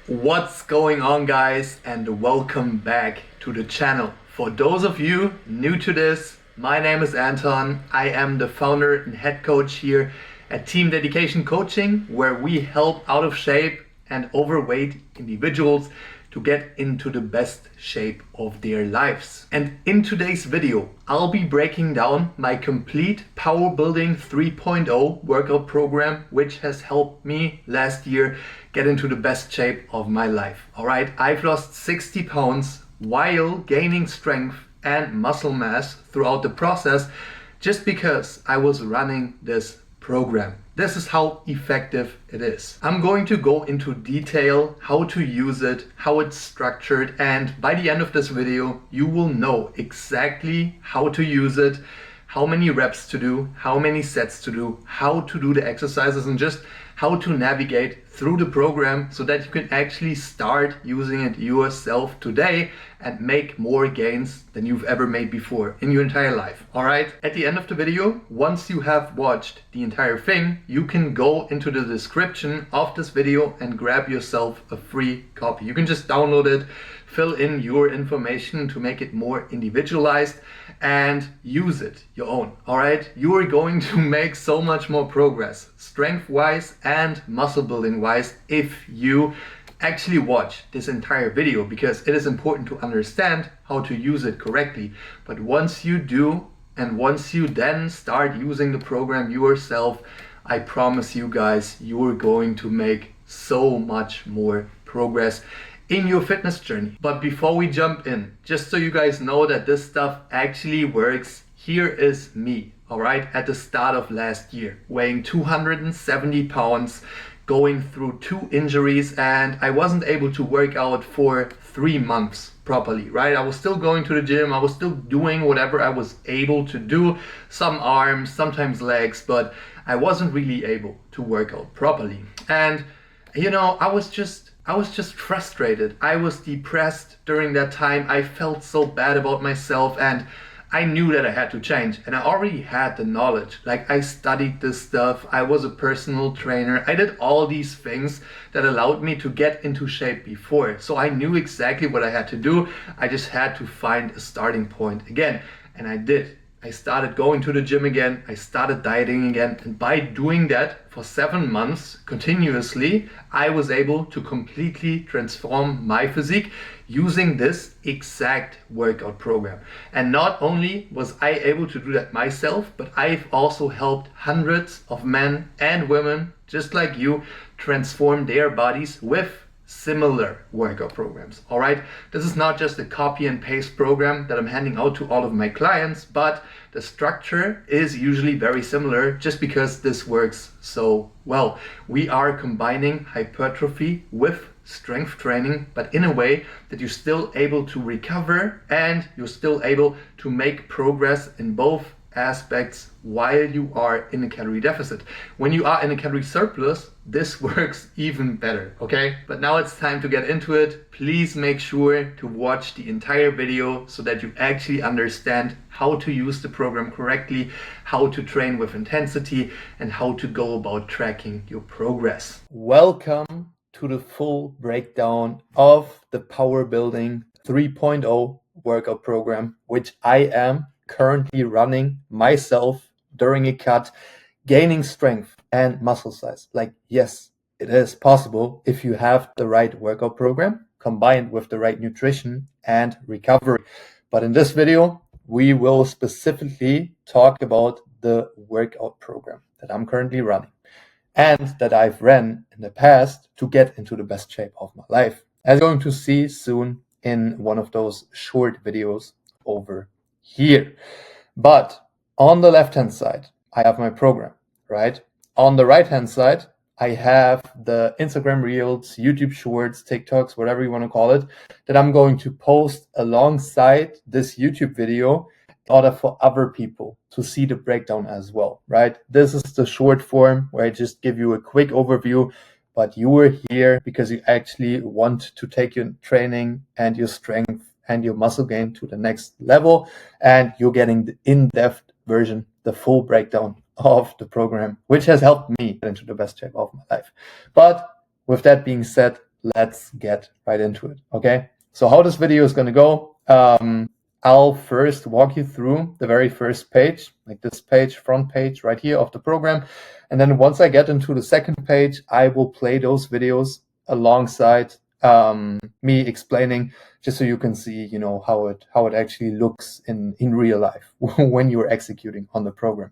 What's going on, guys, and welcome back to the channel. For those of you new to this, my name is Anton. I am the founder and head coach here at Team Dedication Coaching, where we help out of shape and overweight individuals to get into the best shape of their lives. And in today's video, I'll be breaking down my complete Powerbuilding 3.0 workout program, which has helped me last year get into the best shape of my life. All right, I've lost 60 pounds while gaining strength and muscle mass throughout the process just because I was running this program. This is how effective it is. I'm going to go into detail how to use it, how it's structured, and by the end of this video, you will know exactly how to use it, how many reps to do, how many sets to do, how to do the exercises, and just how to navigate through the program so that you can actually start using it yourself today and make more gains than you've ever made before in your entire life. All right. At the end of the video, once you have watched the entire thing, you can go into the description of this video and grab yourself a free copy. You can just download it, fill in your information to make it more individualized, and use it your own. All right, you are going to make so much more progress strength wise and muscle building wise if you actually watch this entire video, because it is important to understand how to use it correctly. But once you do, and once you then start using the program yourself, I promise you guys, you are going to make so much more progress in your fitness journey. But before we jump in, just so you guys know that this stuff actually works, here is me, all right, at the start of last year, weighing 270 pounds, going through 2 injuries, and I wasn't able to work out for 3 months properly, right? I was still going to the gym, I was still doing whatever I was able to do, some arms, sometimes legs, but I wasn't really able to work out properly. And you know, I was just frustrated. I was depressed during that time. I felt so bad about myself, and I knew that I had to change. And I already had the knowledge. Like, I studied this stuff. I was a personal trainer. I did all these things that allowed me to get into shape before. So I knew exactly what I had to do. I just had to find a starting point again. And I did. I started going to the gym again, I started dieting again, and by doing that for 7 months continuously, I was able to completely transform my physique using this exact workout program. And not only was I able to do that myself, but I've also helped hundreds of men and women just like you transform their bodies with similar workout programs. All right, this is not just a copy and paste program that I'm handing out to all of my clients, but the structure is usually very similar just because this works so well. We are combining hypertrophy with strength training, but in a way that you're still able to recover and you're still able to make progress in both aspects while you are in a calorie deficit. When you are in a calorie surplus, this works even better, okay? But now it's time to get into it. Please make sure to watch the entire video so that you actually understand how to use the program correctly, how to train with intensity, and how to go about tracking your progress. Welcome to the full breakdown of the Powerbuilding 3.0 workout program, which I am currently running myself during a cut, gaining strength and muscle size. Like, yes, it is possible if you have the right workout program combined with the right nutrition and recovery. But in this video, we will specifically talk about the workout program that I'm currently running and that I've ran in the past to get into the best shape of my life, as you're going to see soon in one of those short videos over here. But on the left hand side, I have my program, right? On the right hand side, I have the Instagram Reels, YouTube Shorts, TikToks, whatever you want to call it, that I'm going to post alongside this YouTube video in order for other people to see the breakdown as well, right? This is the short form where I just give you a quick overview, but you are here because you actually want to take your training and your strength and your muscle gain to the next level, and you're getting the in-depth version, the full breakdown of the program, which has helped me get into the best shape of my life. But with that being said, let's get right into it. Okay, so how this video is going to go, I'll first walk you through the very first page, like this page, front page right here of the program. And then once I get into the second page, I will play those videos alongside me explaining, just so you can see, how it actually looks in real life when you're executing on the program.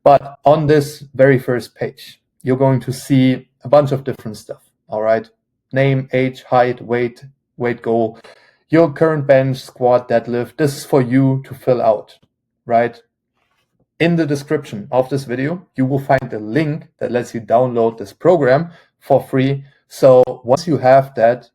But on this very first page, you're going to see a bunch of different stuff. All right, name, age, height, weight goal, your current bench, squat, deadlift. This is for you to fill out, right? In the description of this video, you will find a link that lets you download this program for free. So once you have that,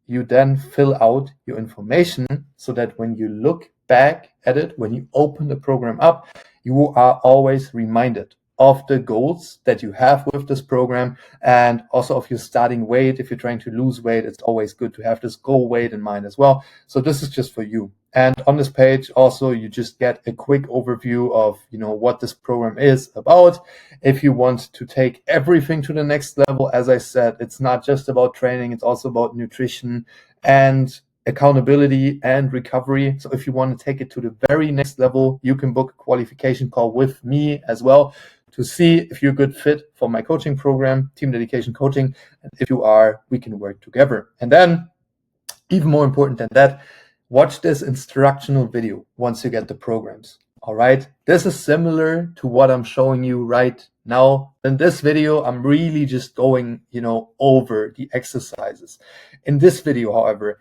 you then fill out your information so that when you look back at it, when you open the program up, you are always reminded of the goals that you have with this program, and also of your starting weight. If you're trying to lose weight, it's always good to have this goal weight in mind as well. So this is just for you. And on this page also, you just get a quick overview of what this program is about. If you want to take everything to the next level, as I said, it's not just about training, it's also about nutrition and accountability and recovery. So if you want to take it to the very next level, you can book a qualification call with me as well to see if you're a good fit for my coaching program, Team Dedication Coaching. And if you are, we can work together. And then, even more important than that, watch this instructional video once you get the programs. All right, this is similar to what I'm showing you right now. In this video, I'm really just going, over the exercises. In this video, however,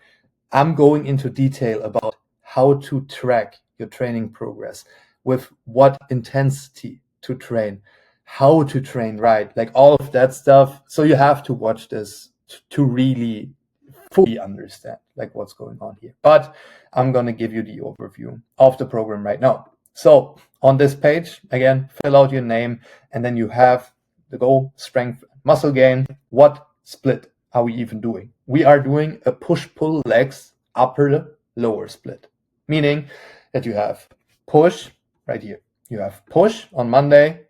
I'm going into detail about how to track your training progress, with what intensity to train, how to train right, like all of that stuff. So you have to watch this to really fully understand like what's going on here. But I'm going to give you the overview of the program right now. So on this page, again, fill out your name, and then you have the goal, strength, muscle gain. What split are we even doing? We are doing a push-pull legs upper lower split, meaning that you have push right here. You have push on Monday,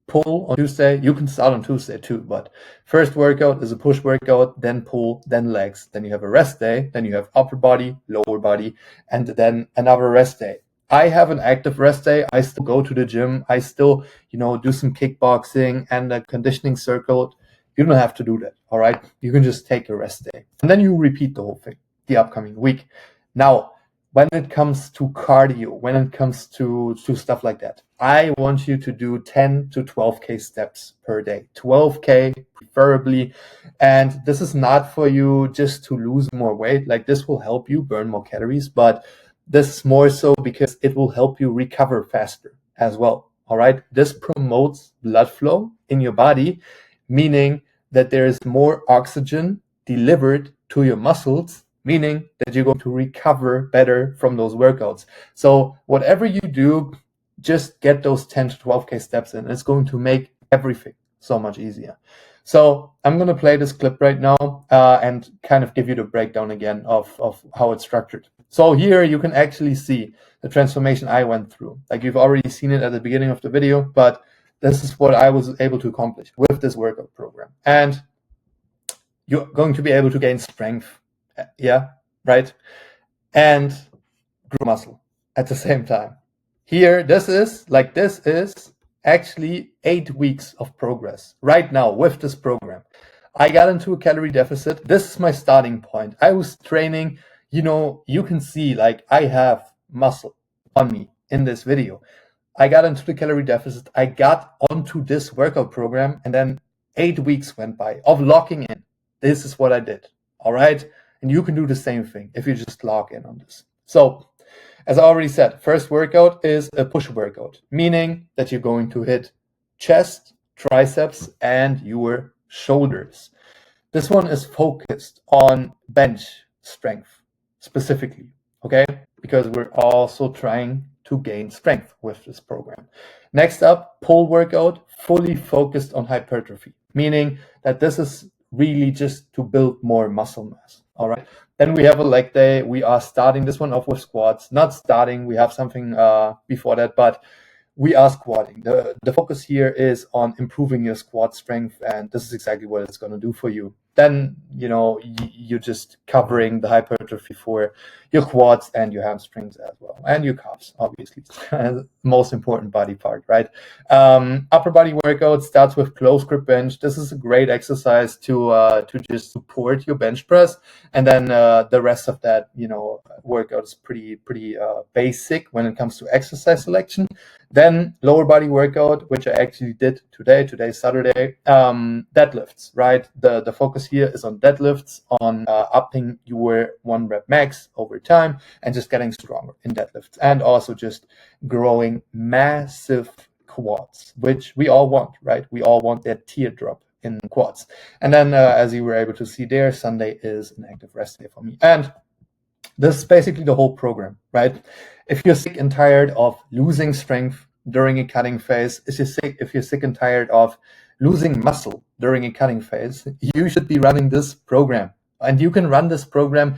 pull on Tuesday. You can start on Tuesday too, but first workout is a push workout, then pull, then legs. Then you have a rest day, then you have upper body, lower body, and then another rest day. I have an active rest day. I still go to the gym. I still, do some kickboxing and a conditioning circuit. You don't have to do that, all right? You can just take a rest day. And then you repeat the whole thing the upcoming week. Now, when it comes to cardio, when it comes to stuff like that, I want you to do 10 to 12K steps per day, 12K preferably. And this is not for you just to lose more weight. Like, this will help you burn more calories, but this is more so because it will help you recover faster as well. All right. This promotes blood flow in your body, meaning that there is more oxygen delivered to your muscles, meaning that you're going to recover better from those workouts. So whatever you do, just get those 10 to 12K steps in. It's going to make everything so much easier. So I'm going to play this clip right now and kind of give you the breakdown again of how it's structured. So here you can actually see the transformation I went through. Like, you've already seen it at the beginning of the video, but this is what I was able to accomplish with this workout program. And you're going to be able to gain strength, yeah, right? And grow muscle at the same time. Here, this is actually 8 weeks of progress right now with this program. I got into a calorie deficit. This is my starting point. I was training, you can see like I have muscle on me in this video. I got into the calorie deficit. I got onto this workout program, and then 8 weeks went by of locking in. This is what I did. All right. And you can do the same thing if you just log in on this. So, as I already said, first workout is a push workout, meaning that you're going to hit chest, triceps, and your shoulders. This one is focused on bench strength specifically, okay? Because we're also trying to gain strength with this program. Next up, pull workout, fully focused on hypertrophy, meaning that this is really just to build more muscle mass, all right? Then we have a leg day. We are starting this one off with squats. Not starting, we have something before that, but we are squatting. The focus here is on improving your squat strength, and this is exactly what it's going to do for you. then you're just covering the hypertrophy for your quads and your hamstrings as well, and your calves, obviously. Most important body part, right? Upper body workout starts with close grip bench. This is a great exercise to just support your bench press, and then the rest of that workout is pretty basic when it comes to exercise selection. Then lower body workout, which I actually did today. Today's Saturday. Deadlifts, right? The focus here is on deadlifts, on upping your 1 rep max over time and just getting stronger in deadlifts, and also just growing massive quads, which we all want, right? We all want that teardrop in quads. And then as you were able to see there, Sunday is an active rest day for me. And this is basically the whole program, right? If you're sick and tired of losing strength during a cutting phase, if you're sick and tired of losing muscle during a cutting phase, you should be running this program. And you can run this program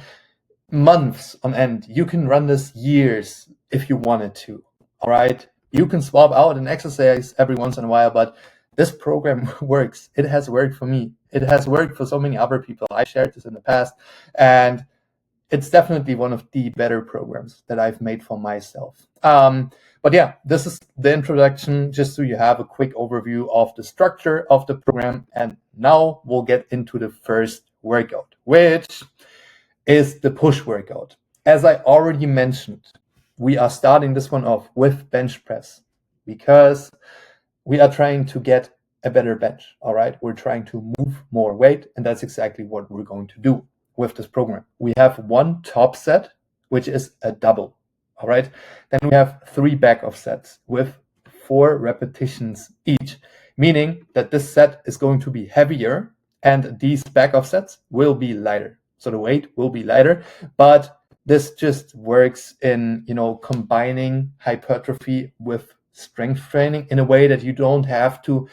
months on end. You can run this years if you wanted to, all right? You can swap out an exercise every once in a while, but this program works. It has worked for me. It has worked for so many other people. I shared this in the past, and it's definitely one of the better programs that I've made for myself. But yeah, this is the introduction, just so you have a quick overview of the structure of the program. And now we'll get into the first workout, which is the push workout. As I already mentioned, we are starting this one off with bench press because we are trying to get a better bench, all right? We're trying to move more weight, and that's exactly what we're going to do with this program. We have one top set, which is a double, all right? Then we have 3 back-off sets with 4 repetitions each, meaning that this set is going to be heavier and these back-off sets will be lighter. So the weight will be lighter, but this just works in, combining hypertrophy with strength training in a way that you don't have to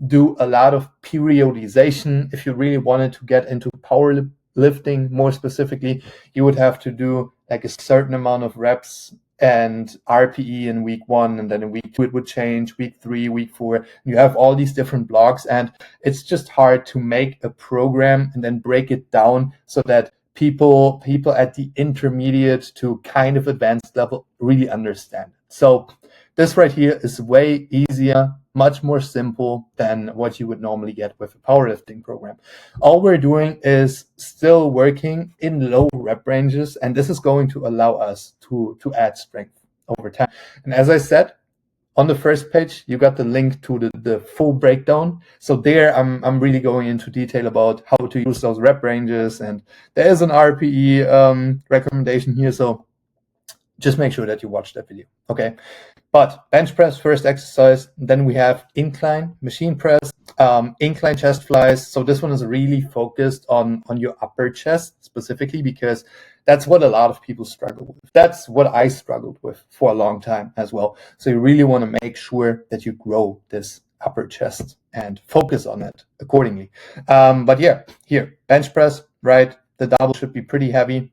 do a lot of periodization. If you really wanted to get into powerlifting more specifically, you would have to do a certain amount of reps and RPE in week 1, and then in week 2 it would change, week 3, week 4. You have all these different blocks, and it's just hard to make a program and then break it down so that people at the intermediate to kind of advanced level really understand. So this right here is way easier, much more simple than what you would normally get with a powerlifting program. All we're doing is still working in low rep ranges, and this is going to allow us to add strength over time. And as I said, on the first page, you got the link to the full breakdown. So there, I'm really going into detail about how to use those rep ranges, and there is an RPE recommendation here. So just make sure that you watch that video, okay? But bench press, first exercise. Then we have incline machine press, incline chest flies. So this one is really focused on your upper chest specifically, because that's what a lot of people struggle with. That's what I struggled with for a long time as well. So you really want to make sure that you grow this upper chest and focus on it accordingly. But yeah, here, bench press, right? The double should be pretty heavy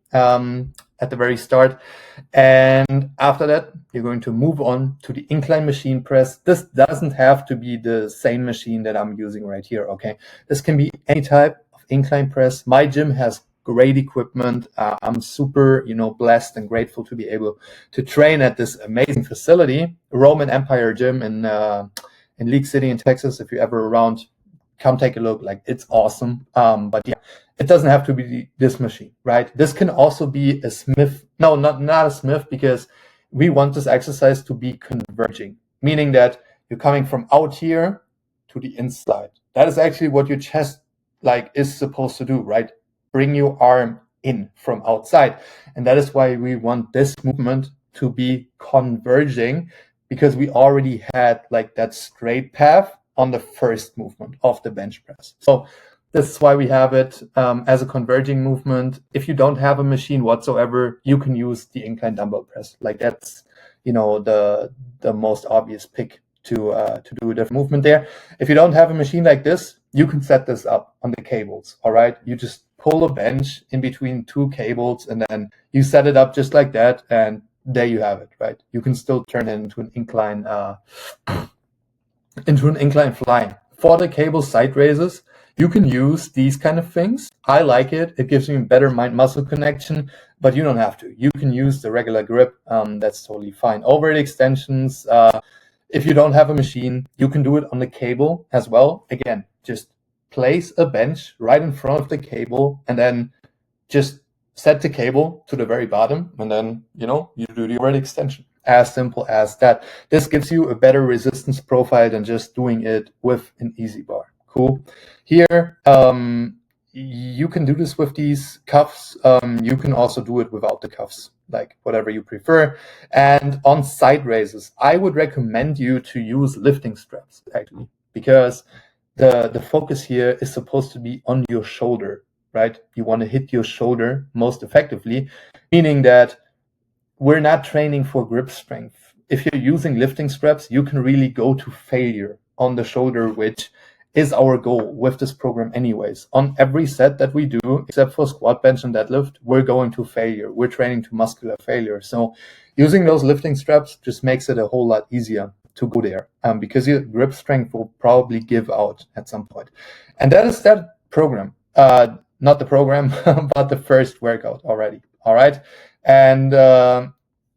at the very start. And after that, you're going to move on to the incline machine press. This doesn't have to be the same machine that I'm using right here, okay? This can be any type of incline press. My gym has great equipment. I'm super, blessed and grateful to be able to train at this amazing facility, Roman Empire Gym in League City in Texas. If you're ever around, come take a look. It's awesome. But yeah, it doesn't have to be this machine, right? This can also be a Smith. No, not a Smith, because we want this exercise to be converging, meaning that you're coming from out here to the inside. That is actually what your chest is supposed to do, right? Bring your arm in from outside. And that is why we want this movement to be converging, because we already had that straight path on the first movement of the bench press. So this is why we have it as a converging movement. If you don't have a machine whatsoever, you can use the incline dumbbell press. That's the most obvious pick to do a different movement there. If you don't have a machine like this, you can set this up on the cables. All right, you just pull a bench in between 2 cables, and then you set it up just like that, and there you have it. Right, you can still turn it into an incline flying. For the cable side raises, You can use these kind of things. I like it. It gives me a better mind-muscle connection, but you don't have to. You can use the regular grip. That's totally fine. Overhead extensions, if you don't have a machine, you can do it on the cable as well. Again, just place a bench right in front of the cable and then just set the cable to the very bottom, and then you do the overhead extension. As simple as that. This gives you a better resistance profile than just doing it with an easy bar. Cool. Here, you can do this with these cuffs. You can also do it without the cuffs, like whatever you prefer. And on side raises, I would recommend you to use lifting straps, actually, because the focus here is supposed to be on your shoulder, right? You want to hit your shoulder most effectively, meaning that we're not training for grip strength. If you're using lifting straps, you can really go to failure on the shoulder, which is our goal with this program anyways. On every set that we do, except for squat, bench, and deadlift, we're going to failure. We're training to muscular failure. So using those lifting straps just makes it a whole lot easier to go there, because your grip strength will probably give out at some point. And that is that program. Not the program, but the first workout already. All right. And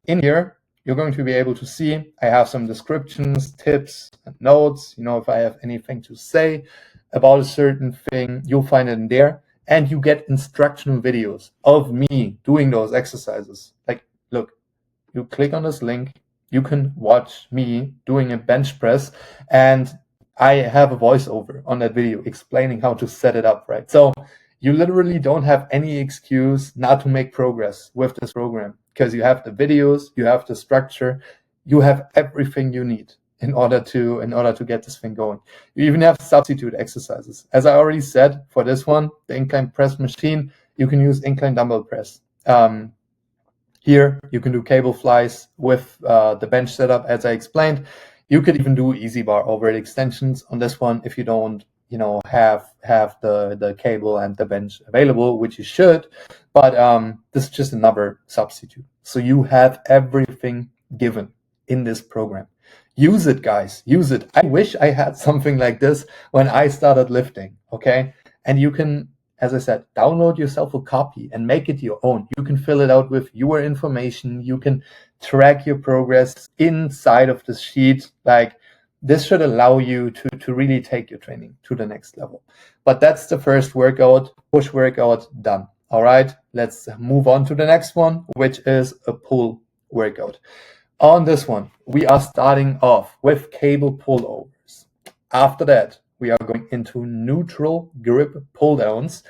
in here, you're going to be able to see I have some descriptions, tips, and notes. If I have anything to say about a certain thing, you'll find it in there. And you get instructional videos of me doing those exercises. Like, look, you click on this link, you can watch me doing a bench press, and I have a voiceover on that video explaining how to set it up, right? So you literally don't have any excuse not to make progress with this program, because you have the videos, you have the structure, you have everything you need in order to get this thing going. You even have substitute exercises. As I already said, for this one, the incline press machine, you can use incline dumbbell press. Here, you can do cable flies with the bench setup, as I explained. You could even do easy bar overhead extensions on this one if you don't have the cable and the bench available, which you should, but this is just another substitute. So you have everything given in this program. Use it, guys. Use it. I wish I had something like this when I started lifting, okay? And you can, as I said, download yourself a copy and make it your own. You can fill it out with your information. You can track your progress inside of the sheet. Like, this should allow you to really take your training to the next level. But that's the first workout, push workout, done. All right, let's move on to the next one, which is a pull workout. On this one, we are starting off with cable pullovers. After that, we are going into neutral grip pull downs,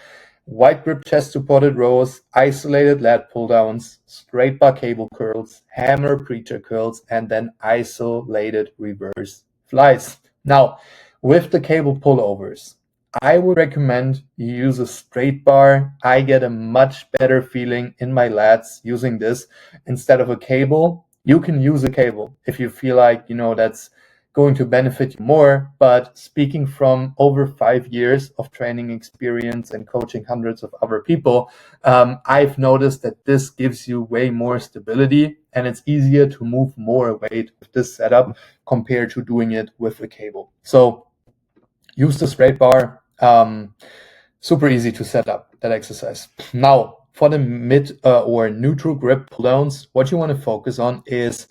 wide grip chest supported rows, isolated lat pull downs, straight bar cable curls, hammer preacher curls, and then isolated reverse flies. Now, with the cable pullovers, I would recommend you use a straight bar. I get a much better feeling in my lats using this instead of a cable. You can use a cable if you feel like, that's going to benefit you more. But speaking from over 5 years of training experience and coaching hundreds of other people, I've noticed that this gives you way more stability, and it's easier to move more weight with this setup compared to doing it with a cable. So use the straight bar. Super easy to set up that exercise. Now, for the mid or neutral grip pull downs, what you want to focus on is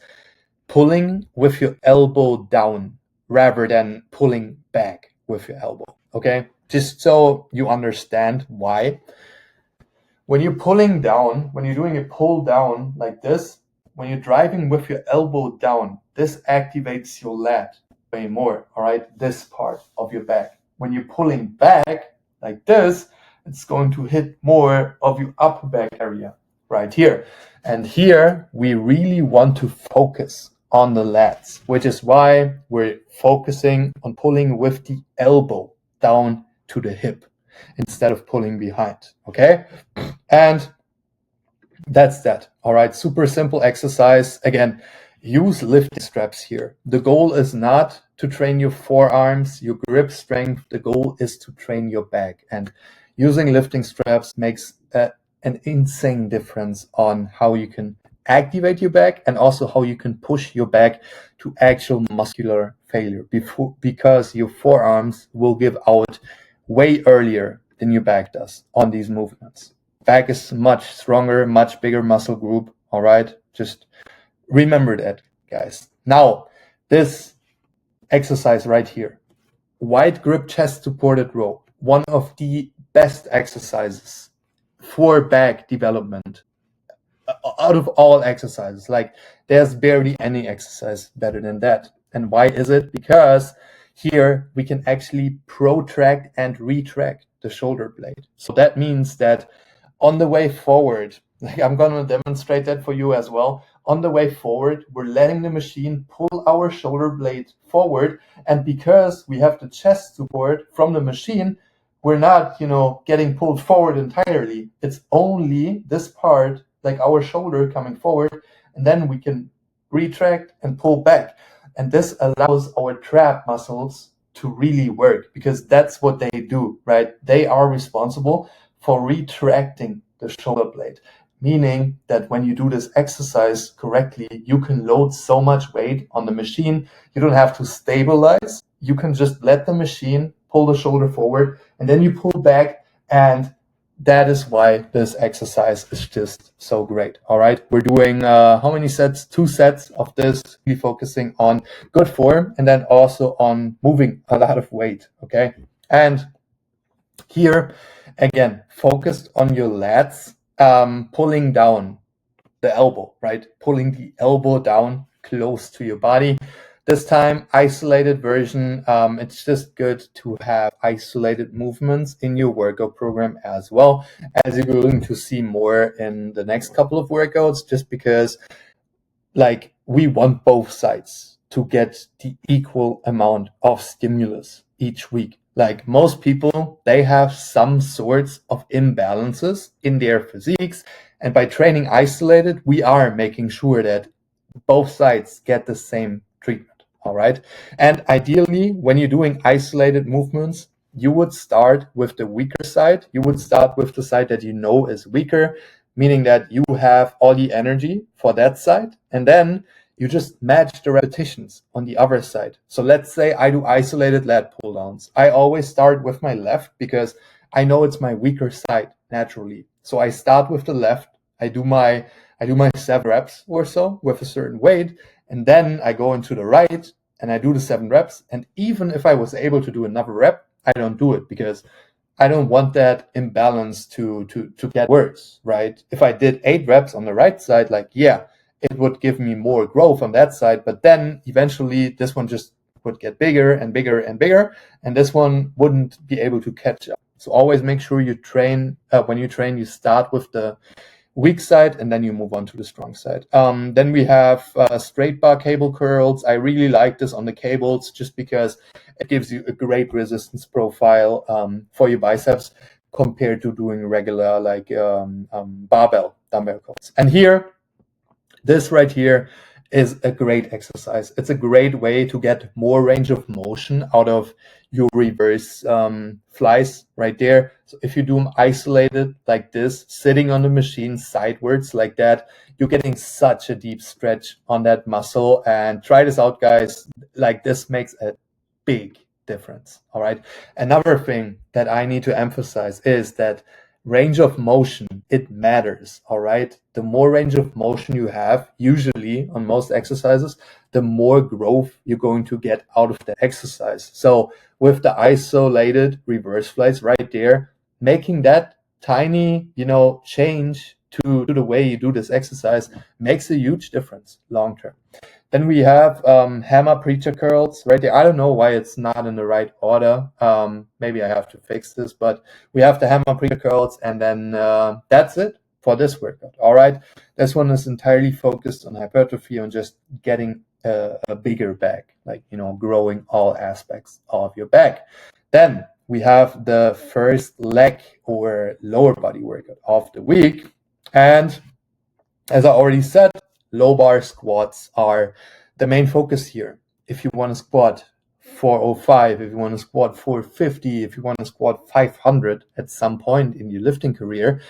pulling with your elbow down rather than pulling back with your elbow. Okay, just so you understand why. When you're pulling down, when you're doing a pull down like this, when you're driving with your elbow down, this activates your lat way more. All right, this part of your back. When you're pulling back like this, it's going to hit more of your upper back area right here. And here we really want to focus on the lats, which is why we're focusing on pulling with the elbow down to the hip instead of pulling behind. Okay, and that's that. All right, super simple exercise. Again, use lifting straps here. The goal is not to train your forearms, your grip strength. The goal is to train your back. And using lifting straps makes an insane difference on how you can activate your back and also how you can push your back to actual muscular failure because your forearms will give out way earlier than your back does on these movements. Back is much stronger, much bigger muscle group. All right, just remember that, guys. Now, this exercise right here, wide grip chest supported row, one of the best exercises for back development out of all exercises. Like, there's barely any exercise better than that. And why is it? Because here we can actually protract and retract the shoulder blade. So that means that on the way forward, like I'm going to demonstrate that for you as well. On the way forward, we're letting the machine pull our shoulder blade forward. And because we have the chest support from the machine, we're not, getting pulled forward entirely. It's only this part, like our shoulder coming forward, and then we can retract and pull back. And this allows our trap muscles to really work, because that's what they do, right? They are responsible for retracting the shoulder blade, meaning that when you do this exercise correctly, you can load so much weight on the machine. You don't have to stabilize. You can just let the machine pull the shoulder forward, and then you pull back. And that is why this exercise is just so great. All right, we're doing how many sets? 2 sets of this, really focusing on good form and then also on moving a lot of weight. Okay, and here again, focused on your lats, pulling down the elbow, right? Pulling the elbow down close to your body. This time, isolated version. It's just good to have isolated movements in your workout program as well, as you're going to see more in the next couple of workouts, just because like we want both sides to get the equal amount of stimulus each week. Like most people, they have some sorts of imbalances in their physiques. And by training isolated, we are making sure that both sides get the same treatment. All right. And ideally, when you're doing isolated movements, you would start with the weaker side. You would start with the side that you know is weaker, meaning that you have all the energy for that side. And then you just match the repetitions on the other side. So let's say I do isolated lat pull downs. I always start with my left because I know it's my weaker side naturally. So I start with the left. I do my 7 reps or so with a certain weight, and then I go into the right and I do the 7 reps. And even if I was able to do another rep, I don't do it because I don't want that imbalance to get worse, right? If I did 8 reps on the right side, like, yeah, it would give me more growth on that side, but then eventually this one just would get bigger and bigger and bigger, and this one wouldn't be able to catch up. So always make sure you train, when you train, you start with the weak side and then you move on to the strong side. Then we have straight bar cable curls. I really like this on the cables just because it gives you a great resistance profile for your biceps compared to doing regular like barbell dumbbell curls. And here, this right here is a great exercise. It's a great way to get more range of motion out of your reverse flies right there. So if you do them isolated like this, sitting on the machine sideways like that, you're getting such a deep stretch on that muscle. And try this out, guys. Like, this makes a big difference. All right. Another thing that I need to emphasize is that range of motion, it matters. All right. The more range of motion you have, usually on most exercises, the more growth you're going to get out of the exercise. So with the isolated reverse flies right there, making that tiny, change to the way you do this exercise makes a huge difference long term. Then we have hammer preacher curls right there. I don't know why it's not in the right order. Maybe I have to fix this, but we have the hammer preacher curls, and then that's it for this workout. All right. This one is entirely focused on hypertrophy, on just getting a bigger back, like, growing all aspects of your back. Then we have the first leg or lower body workout of the week. And as I already said, low bar squats are the main focus here. If you want to squat 405, if you want to squat 450, if you want to squat 500 at some point in your lifting career,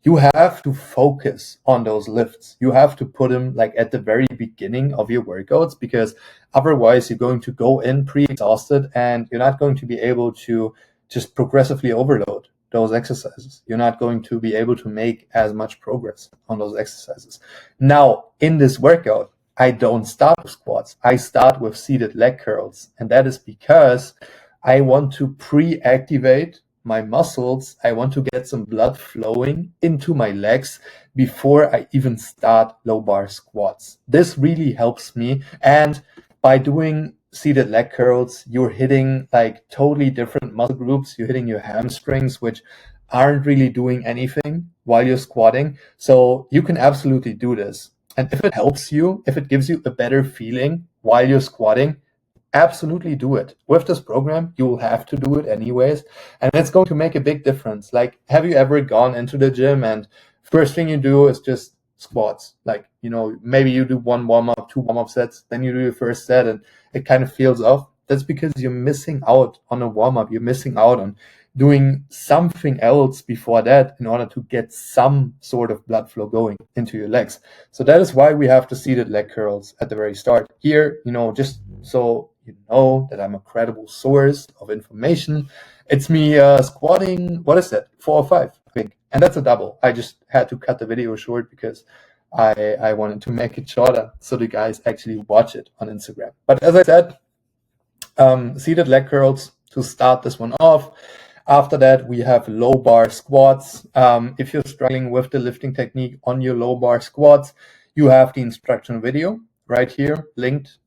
you have to focus on those lifts. You have to put them like at the very beginning of your workouts, because otherwise you're going to go in pre-exhausted and you're not going to be able to just progressively overload those exercises. You're not going to be able to make as much progress on those exercises. Now, in this workout, I don't start with squats. I start with seated leg curls. And that is because I want to pre-activate my muscles. I want to get some blood flowing into my legs before I even start low bar squats. This really helps me. And by doing seated leg curls, you're hitting like totally different muscle groups. You're hitting your hamstrings, which aren't really doing anything while you're squatting. So you can absolutely do this. And if it helps you, if it gives you a better feeling while you're squatting, absolutely do it. With this program, you will have to do it anyways. And it's going to make a big difference. Like, have you ever gone into the gym and first thing you do is just squats? Like, maybe you do one warm-up, two warm-up sets, then you do your first set and it kind of feels off. That's because you're missing out on a warm-up. You're missing out on doing something else before that in order to get some sort of blood flow going into your legs. So that is why we have the seated leg curls at the very start. Here, just so you know that I'm a credible source of information. It's me squatting, what is that, 4 or 5, I think. And that's a double. I just had to cut the video short because I wanted to make it shorter so the guys actually watch it on Instagram. But as I said, seated leg curls to start this one off. After that, we have low bar squats. If you're struggling with the lifting technique on your low bar squats, you have the instructional video right here, linked,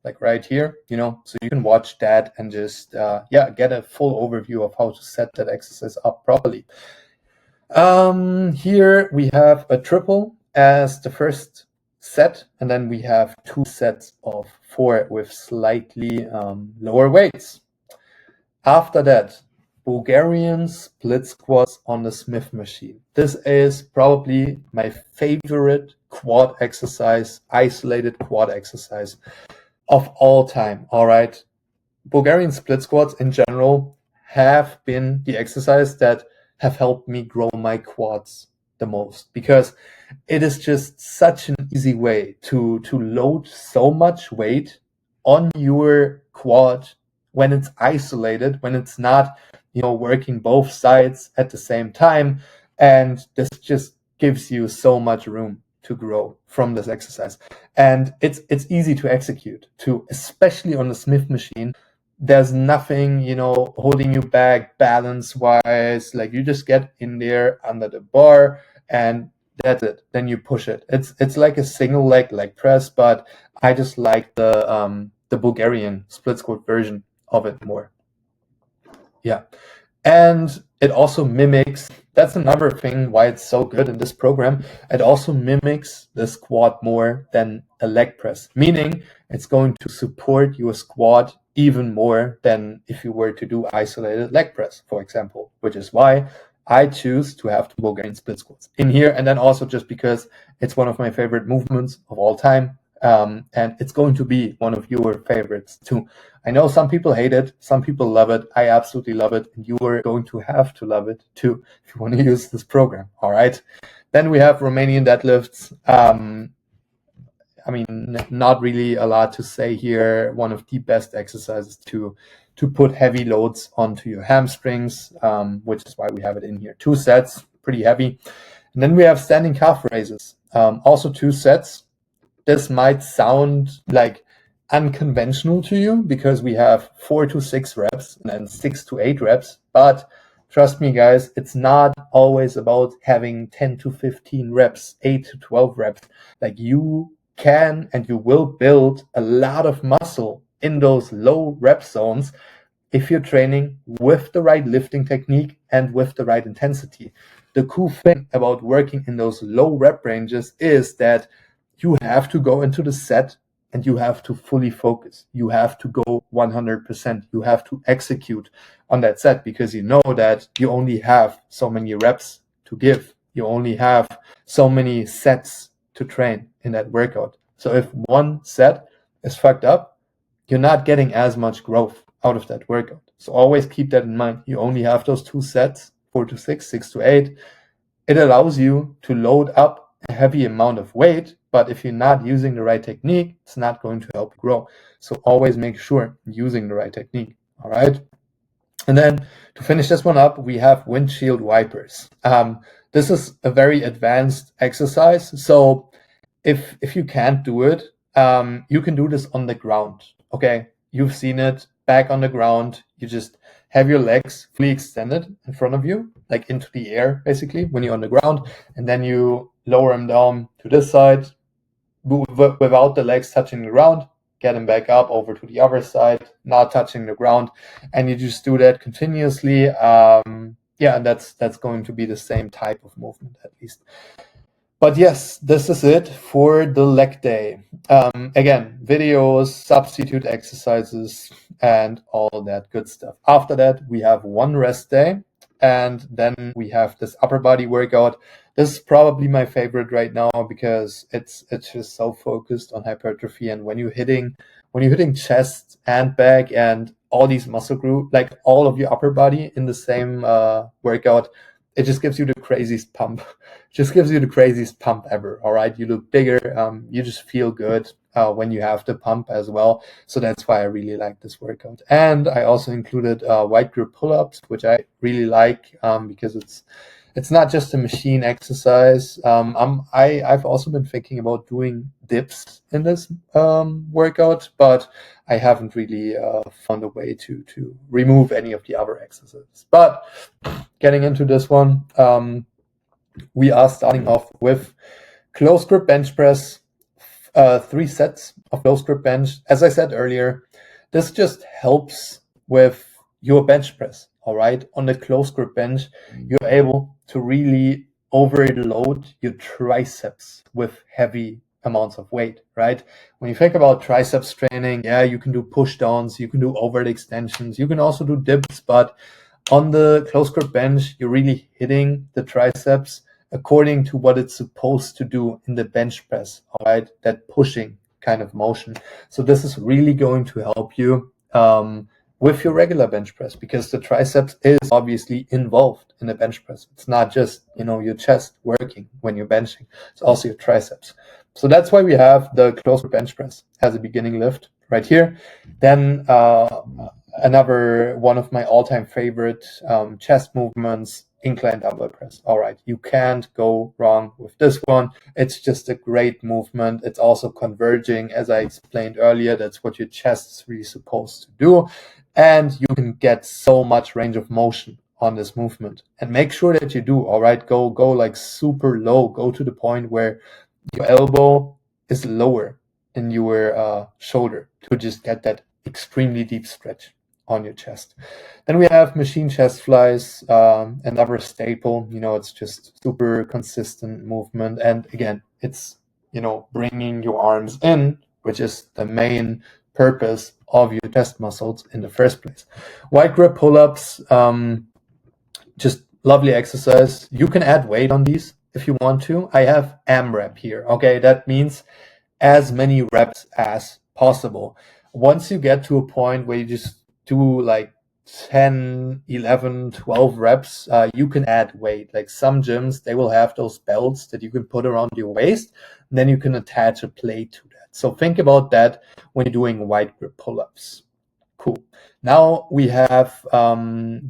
like right here, so you can watch that and just, get a full overview of how to set that exercise up properly. Here we have a triple as the first set, and then we have 2 sets of 4 with slightly lower weights. After that, Bulgarian split squats on the Smith machine. This is probably my favorite quad exercise, isolated quad exercise of all time. All right. Bulgarian split squats in general have been the exercise that have helped me grow my quads the most, because it is just such an easy way to load so much weight on your quad when it's isolated, when it's not, working both sides at the same time. And this just gives you so much room to grow from this exercise. And it's easy to execute too, especially on the Smith machine. There's nothing, holding you back balance wise. Like, you just get in there under the bar and that's it. Then you push it. It's like a single leg press, but I just like the Bulgarian split squat version of it more. Yeah. And it also mimics, that's another thing why it's so good in this program. It also mimics the squat more than a leg press, meaning it's going to support your squat even more than if you were to do isolated leg press, for example, which is why I choose to have the Bulgarian split squats in here. And then also just because it's one of my favorite movements of all time. And it's going to be one of your favorites too. I know some people hate it, some people love it. I absolutely love it, and you are going to have to love it too if you want to use this program. All right. Then we have Romanian deadlifts. Not really a lot to say here. One of the best exercises to put heavy loads onto your hamstrings, which is why we have it in here. 2 sets, pretty heavy. And then we have standing calf raises. Also 2 sets. This might sound like unconventional to you because we have 4 to 6 reps and then 6 to 8 reps. But trust me, guys, it's not always about having 10 to 15 reps, 8 to 12 reps. Like, you can and you will build a lot of muscle in those low rep zones if you're training with the right lifting technique and with the right intensity. The cool thing about working in those low rep ranges is that you have to go into the set and you have to fully focus. You have to go 100%. You have to execute on that set because you know that you only have so many reps to give. You only have so many sets to train in that workout. So if one set is fucked up, you're not getting as much growth out of that workout. So always keep that in mind. You only have those 2 sets, 4 to 6, 6 to 8. It allows you to load up a heavy amount of weight, but if you're not using the right technique, it's not going to help you grow. So always make sure you're using the right technique. All right. And then to finish this one up, we have windshield wipers. This is a very advanced exercise. So if you can't do it, you can do this on the ground. Okay, you've seen it back on the ground. You just have your legs fully extended in front of you, like into the air, basically, when you're on the ground, and then you lower them down to this side without the legs touching the ground. Get them back up over to the other side, not touching the ground, and you just do that continuously. Yeah, and that's going to be the same type of movement at least. But yes, this is it for the leg day. Again, videos, substitute exercises, and all that good stuff. After that, we have one rest day, and then we have this upper body workout. This is probably my favorite right now because it's just so focused on hypertrophy. And when you're hitting chest and back and all these muscle group, like all of your upper body in the same workout, it just gives you the craziest pump. Just gives you the craziest pump ever. All right, you look bigger. You just feel good when you have the pump as well. So that's why I really like this workout. And I also included wide grip pull-ups, which I really like because it's not just a machine exercise. I've also been thinking about doing dips in this workout, but I haven't really found a way to remove any of the other exercises. But getting into this one, we are starting off with close grip bench press, 3 sets of close grip bench. As I said earlier, this just helps with your bench press. All right, on the close grip bench, you're able to really overload your triceps with heavy amounts of weight, right? When you think about triceps training, yeah, you can do push downs, you can do overhead extensions, you can also do dips, but on the close grip bench, you're really hitting the triceps according to what it's supposed to do in the bench press, all right? That pushing kind of motion. So this is really going to help you with your regular bench press because the triceps is obviously involved in the bench press. It's not just, your chest working when you're benching. It's also your triceps. So that's why we have the close grip bench press as a beginning lift right here. Then another one of my all-time favorite chest movements, incline dumbbell press. All right, you can't go wrong with this one. It's just a great movement. It's also converging, as I explained earlier. That's what your chest is really supposed to do. And you can get so much range of motion on this movement. And make sure that you do, all right, go like super low. Go to the point where your elbow is lower than your shoulder to just get that extremely deep stretch on your chest. Then we have machine chest flies, another staple. It's just super consistent movement. And again, it's, bringing your arms in, which is the main purpose of your chest muscles in the first place. Wide grip pull-ups, just lovely exercise. You can add weight on these if you want to. I have AMRAP here. Okay, that means as many reps as possible. Once you get to a point where you just do like 10, 11, 12 reps, you can add weight. Like some gyms, they will have those belts that you can put around your waist, and then you can attach a plate to that. So think about that when you're doing wide grip pull-ups. Cool. Now we have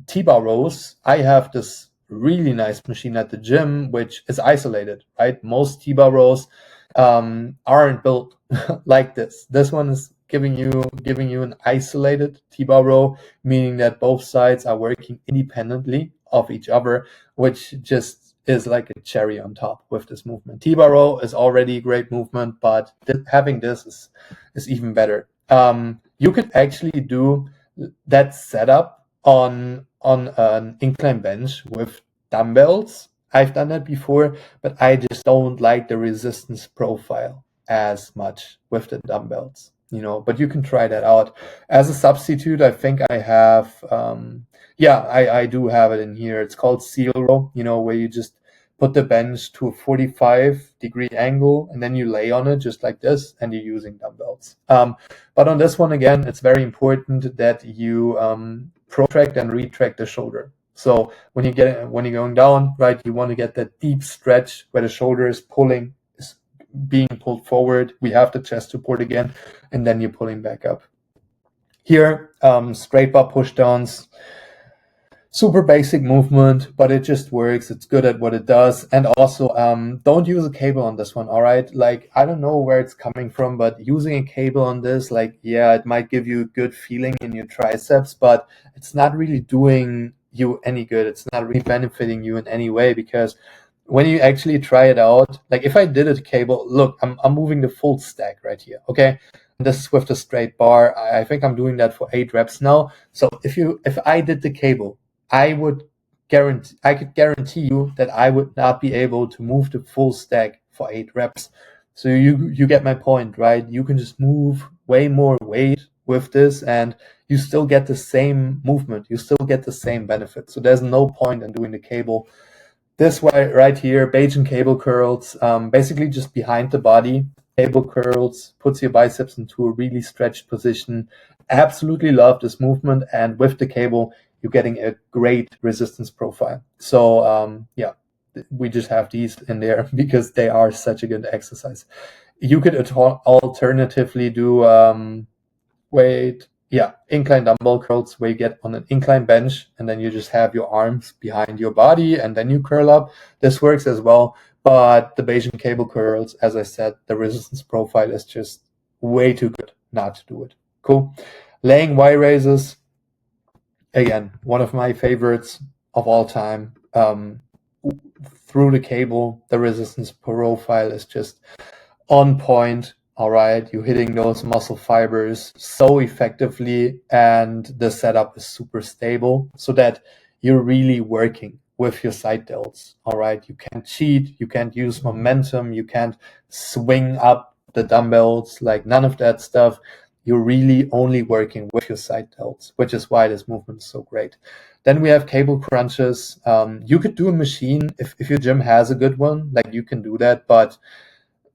T-bar rows. I have this really nice machine at the gym, which is isolated, right? Most T-bar rows aren't built like this. This one is giving you an isolated T-bar row, meaning that both sides are working independently of each other, which just is like a cherry on top with this movement. T-bar row is already a great movement, but having this is even better. You could actually do that setup on an incline bench with dumbbells. I've done that before, but I just don't like the resistance profile as much with the dumbbells, but you can try that out. As a substitute, I think I have, I do have it in here. It's called seal row, where you just put the bench to a 45-degree angle and then you lay on it just like this and you're using dumbbells. But on this one, again, it's very important that you protract and retract the shoulder. So when you're going down, right, you want to get that deep stretch where the shoulder is being pulled forward. We have the chest support again, and then you're pulling back up. Here, straight bar push downs. super basic movement, but it just works. It's good at what it does. And also, don't use a cable on this one. All right. Like, I don't know where it's coming from, but using a cable on this, like, yeah, it might give you a good feeling in your triceps, but it's not really doing you any good. It's not really benefiting you in any way, because when you actually try it out, like if I did a cable, look, I'm moving the full stack right here. Okay. And this is with the straight bar. I think I'm doing that for 8 reps now. So if I did the cable, I could guarantee you that I would not be able to move the full stack for 8 reps. So you get my point, right? You can just move way more weight with this and you still get the same movement. You still get the same benefit. So there's no point in doing the cable. This way right here, Bayesian cable curls, basically just behind the body. Cable curls puts your biceps into a really stretched position. Absolutely love this movement, and with the cable, you're getting a great resistance profile. So yeah, we just have these in there because they are such a good exercise. You could alternatively do incline dumbbell curls where you get on an incline bench and then you just have your arms behind your body and then you curl up. This works as well, but the Bayesian cable curls, as I said, the resistance profile is just way too good not to do it. Cool. Laying Y raises, again, one of my favorites of all time. Through the cable, the resistance profile is just on point. All right, you're hitting those muscle fibers so effectively, and the setup is super stable so that you're really working with your side delts. All right, you can't cheat, you can't use momentum, you can't swing up the dumbbells, like none of that stuff. You're really only working with your side delts, which is why this movement is so great. Then we have cable crunches. You could do a machine if your gym has a good one, like you can do that, but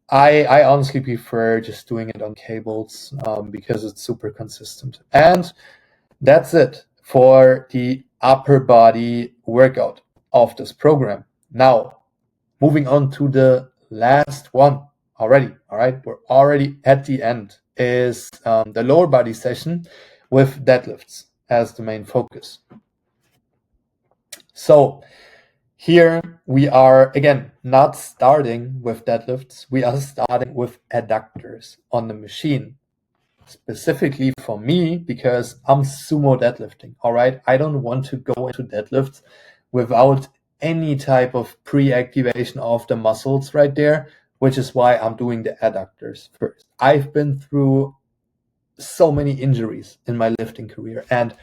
I honestly prefer just doing it on cables because it's super consistent. And that's it for the upper body workout of this program. Now, moving on to the last one already. All right, we're already at the end, is the lower body session with deadlifts as the main focus. So here we are, again, not starting with deadlifts. We are starting with adductors on the machine. Specifically for me, because I'm sumo deadlifting, all right? I don't want to go into deadlifts without any type of pre-activation of the muscles right there, which is why I'm doing the adductors first. I've been through so many injuries in my lifting career, and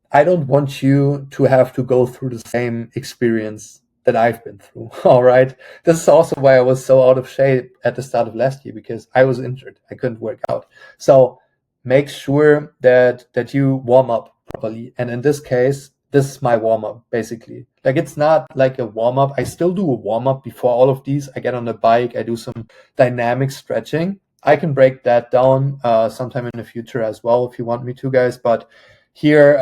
I don't want you to have to go through the same experience that I've been through. All right. This is also why I was so out of shape at the start of last year, because I was injured. I couldn't work out. So make sure that you warm up properly. And in this case, this is my warm up basically. Like, it's not like a warm up. I still do a warm up before all of these. I get on the bike. I do some dynamic stretching. I can break that down sometime in the future as well if you want me to, guys. But here,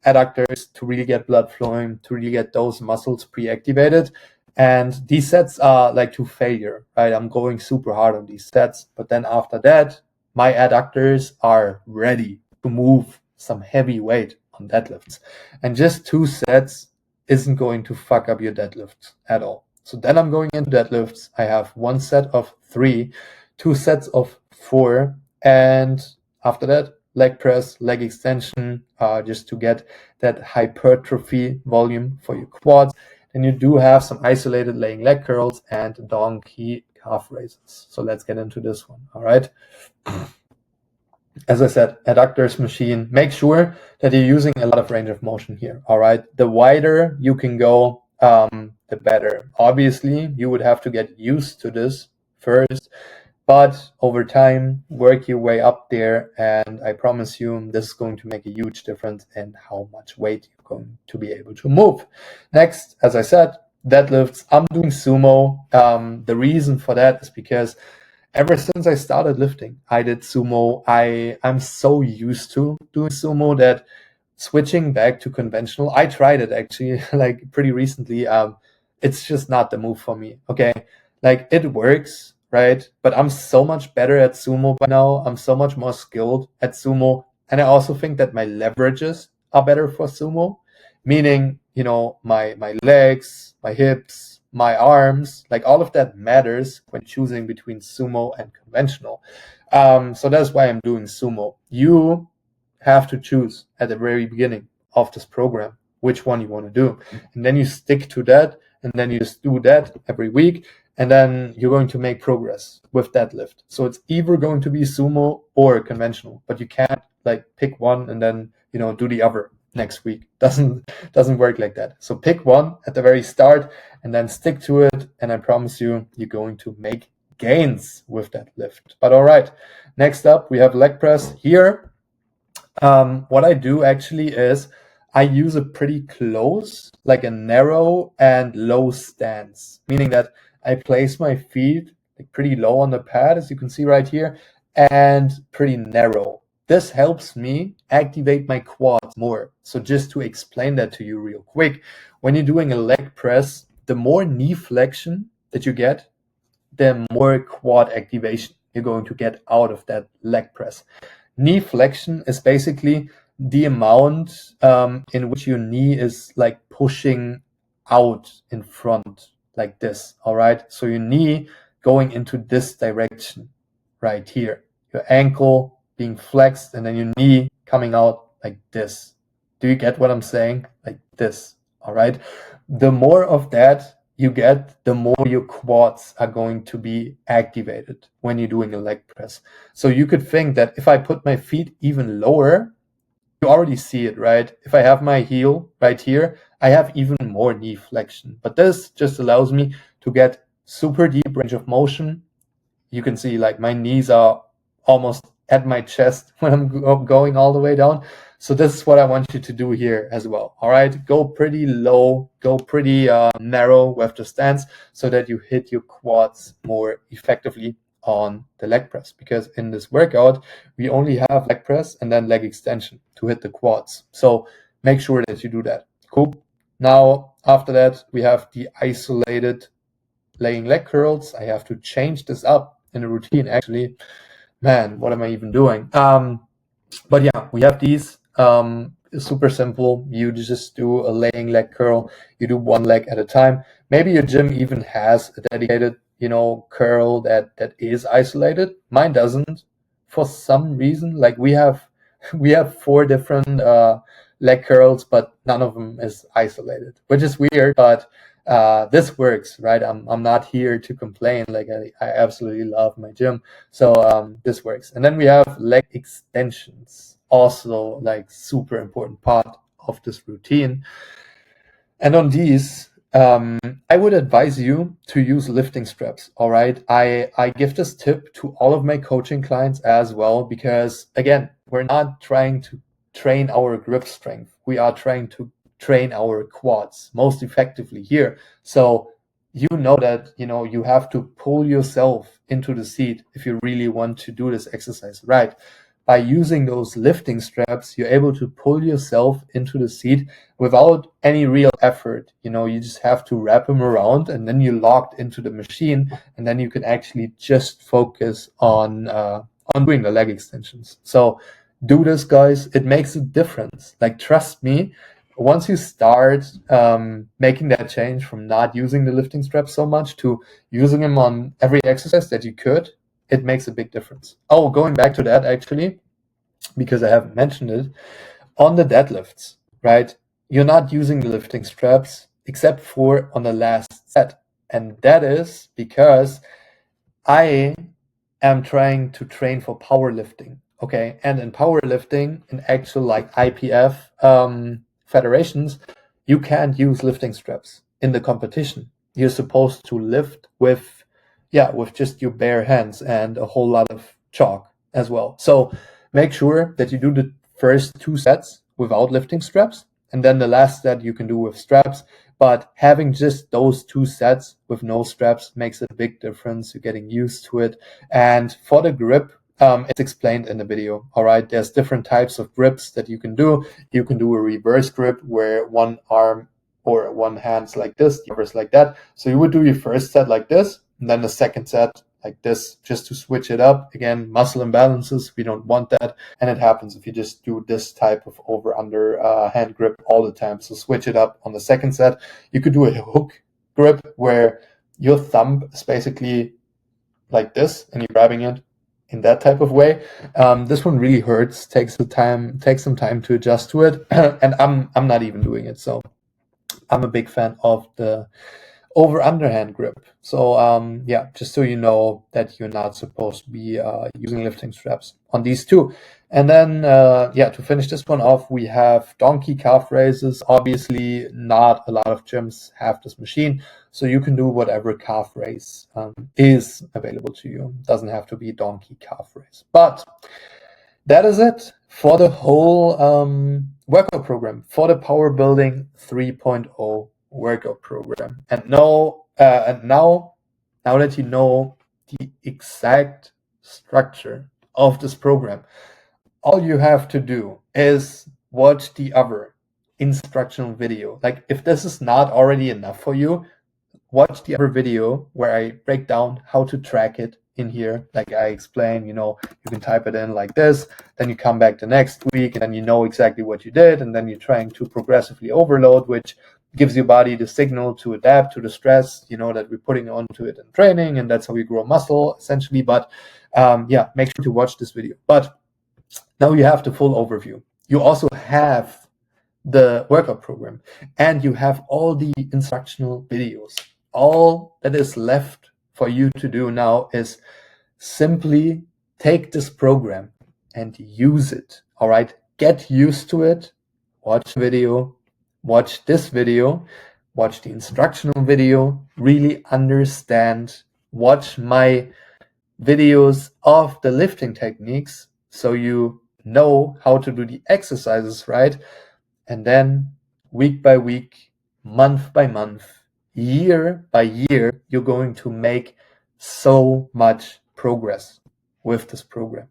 adductors to really get blood flowing, to really get those muscles pre-activated. And these sets are like to failure, right? I'm going super hard on these sets, but then after that, my adductors are ready to move some heavy weight on deadlifts. And just 2 sets isn't going to fuck up your deadlifts at all. So then I'm going into deadlifts. I have 1 set of 3, 2 sets of 4, and after that, leg press, leg extension, just to get that hypertrophy volume for your quads. Then you do have some isolated laying leg curls and donkey calf raises. So let's get into this one. All right. As I said, adductors machine, make sure that you're using a lot of range of motion here. All right. The wider you can go, the better. Obviously, you would have to get used to this first, but over time, work your way up there, and I promise you, this is going to make a huge difference in how much weight you're going to be able to move. Next, as I said, deadlifts. I'm doing sumo. The reason for that is because ever since I started lifting, I did sumo. I'm so used to doing sumo that switching back to conventional, I tried it actually like pretty recently. It's just not the move for me. Okay. Like, it works, right? But I'm so much better at sumo by now. I'm so much more skilled at sumo. And I also think that my leverages are better for sumo, meaning, my legs, my hips, my arms, like all of that matters when choosing between sumo and conventional. So that's why I'm doing sumo. You have to choose at the very beginning of this program which one you want to do, and then you stick to that, and then you just do that every week, and then you're going to make progress with deadlift. So it's either going to be sumo or conventional, but you can't like pick one and then do the other next week. Doesn't work like that. So pick one at the very start and then stick to it, and I promise you, you're going to make gains with that lift. But all right, next up we have leg press here. What I do actually is I use a pretty close, like a narrow and low stance, meaning that I place my feet like pretty low on the pad, as you can see right here, and pretty narrow. This helps me activate my quads more. So just to explain that to you real quick, when you're doing a leg press, the more knee flexion that you get, the more quad activation you're going to get out of that leg press. Knee flexion is basically the amount in which your knee is like pushing out in front like this. All right. So your knee going into this direction right here, your ankle being flexed, and then your knee coming out like this. Do you get what I'm saying? Like this. All right. The more of that you get, the more your quads are going to be activated when you're doing a leg press. So you could think that if I put my feet even lower, you already see it, right? If I have my heel right here, I have even more knee flexion. But this just allows me to get super deep range of motion. You can see like my knees are almost at my chest when I'm going all the way down. So this is what I want you to do here as well. All right, go pretty low, go pretty narrow with the stance so that you hit your quads more effectively on the leg press, because in this workout we only have leg press and then leg extension to hit the quads. So make sure that you do that. Cool. Now after that we have the isolated laying leg curls. I have to change this up in the routine actually. Man, what am I even doing? But yeah, we have these. Super simple. You just do a laying leg curl. You do one leg at a time. Maybe your gym even has a dedicated, curl that is isolated. Mine doesn't, for some reason. Like we have 4 different leg curls, but none of them is isolated, which is weird. But this works, right? I'm not here to complain. Like I absolutely love my gym. So this works. And then we have leg extensions, also like super important part of this routine. And on these, I would advise you to use lifting straps. All right. I give this tip to all of my coaching clients as well, because again, we're not trying to train our grip strength. We are trying to train our quads most effectively here. So you know that you have to pull yourself into the seat if you really want to do this exercise right. By using those lifting straps, you're able to pull yourself into the seat without any real effort. You just have to wrap them around, and then you're locked into the machine, and then you can actually just focus on doing the leg extensions. So do this, guys. It makes a difference. Like, trust me, once you start making that change from not using the lifting straps so much to using them on every exercise that you could, it makes a big difference. Oh, going back to that actually, because I haven't mentioned it, on the deadlifts, right? You're not using the lifting straps except for on the last set. And that is because I am trying to train for powerlifting. Okay. And in powerlifting, in actual like IPF federations, you can't use lifting straps in the competition. You're supposed to lift with just your bare hands and a whole lot of chalk as well. So make sure that you do the first 2 sets without lifting straps, and then the last set you can do with straps. But having just those 2 sets with no straps makes a big difference. You're getting used to it. And for the grip, it's explained in the video. All right, there's different types of grips that you can do. You can do a reverse grip where one arm or one hand's like this, the other's like that. So you would do your first set like this, and then the second set like this, just to switch it up. Again, muscle imbalances, we don't want that. And it happens if you just do this type of over-under hand grip all the time. So switch it up on the second set. You could do a hook grip where your thumb is basically like this and you're grabbing it in that type of way. This one really hurts, takes some time to adjust to it. And I'm not even doing it. So I'm a big fan of the over underhand grip. So yeah, just so you know that you're not supposed to be using lifting straps on these two. And then yeah, to finish this one off, we have donkey calf raises. Obviously not a lot of gyms have this machine, so you can do whatever calf raise is available to you. It doesn't have to be donkey calf raise. But that is it for the whole workout program, for the Powerbuilding 3.0 workout program. And now that you know the exact structure of this program, all you have to do is watch the other instructional video. Like, if this is not already enough for you, watch the other video where I break down how to track it in here. Like I explain, you can type it in like this, then you come back the next week and then you know exactly what you did, and then you're trying to progressively overload, which gives your body the signal to adapt to the stress, that we're putting onto it in training, and that's how we grow muscle essentially. But yeah, make sure to watch this video. But now you have the full overview. You also have the workout program and you have all the instructional videos. All that is left for you to do now is simply take this program and use it. All right, get used to it. Watch the video, watch this video, watch the instructional video, really understand, watch my videos of the lifting techniques so you know how to do the exercises right. And then week by week, month by month, year by year, you're going to make so much progress with this program.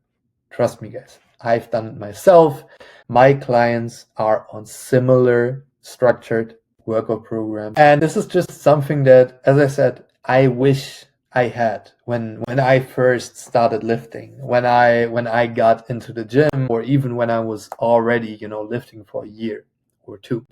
Trust me, guys. I've done it myself. My clients are on similar structured workout programs. And this is just something that, as I said, I wish I had when I first started lifting, when I got into the gym, or even when I was already, lifting for a year or two.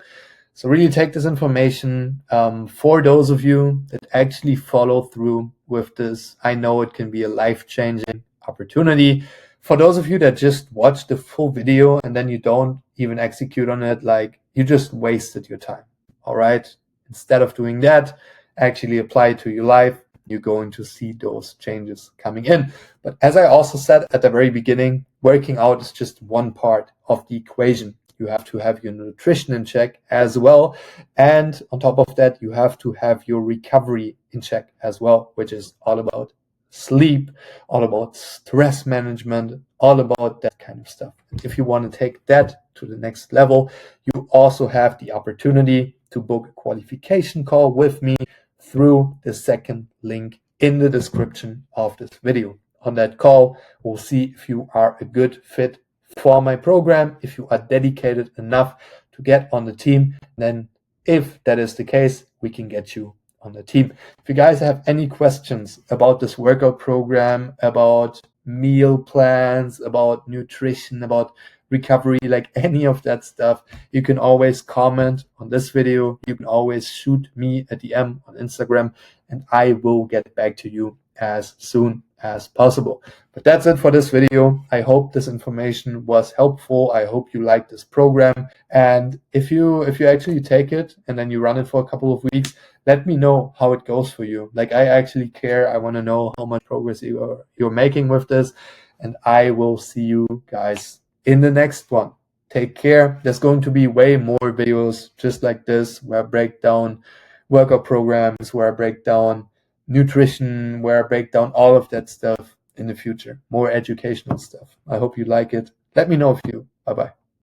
So really take this information. For those of you that actually follow through with this, I know it can be a life-changing opportunity. For those of you that just watch the full video and then you don't even execute on it, like, you just wasted your time. All right. Instead of doing that, actually apply it to your life. You're going to see those changes coming in. But as I also said at the very beginning, working out is just one part of the equation. You have to have your nutrition in check as well. And on top of that, you have to have your recovery in check as well, which is all about sleep, all about stress management, all about that kind of stuff. And if you want to take that to the next level, you also have the opportunity to book a qualification call with me through the second link in the description of this video. On that call, we'll see if you are a good fit for my program, if you are dedicated enough to get on the team. Then if that is the case, we can get you on the team. If you guys have any questions about this workout program, about meal plans, about nutrition, about recovery, like any of that stuff, you can always comment on this video. You can always shoot me a DM on Instagram and I will get back to you as soon as possible. But that's it for this video. I hope this information was helpful. I hope you like this program. And if you actually take it and then you run it for a couple of weeks, let me know how it goes for you. Like, I actually care. I want to know how much progress you're making with this. And I will see you guys in the next one. Take care. There's going to be way more videos just like this, where I break down workout programs, where I break down nutrition, where I break down all of that stuff in the future. More educational stuff. I hope you like it. Let me know if you. Bye-bye.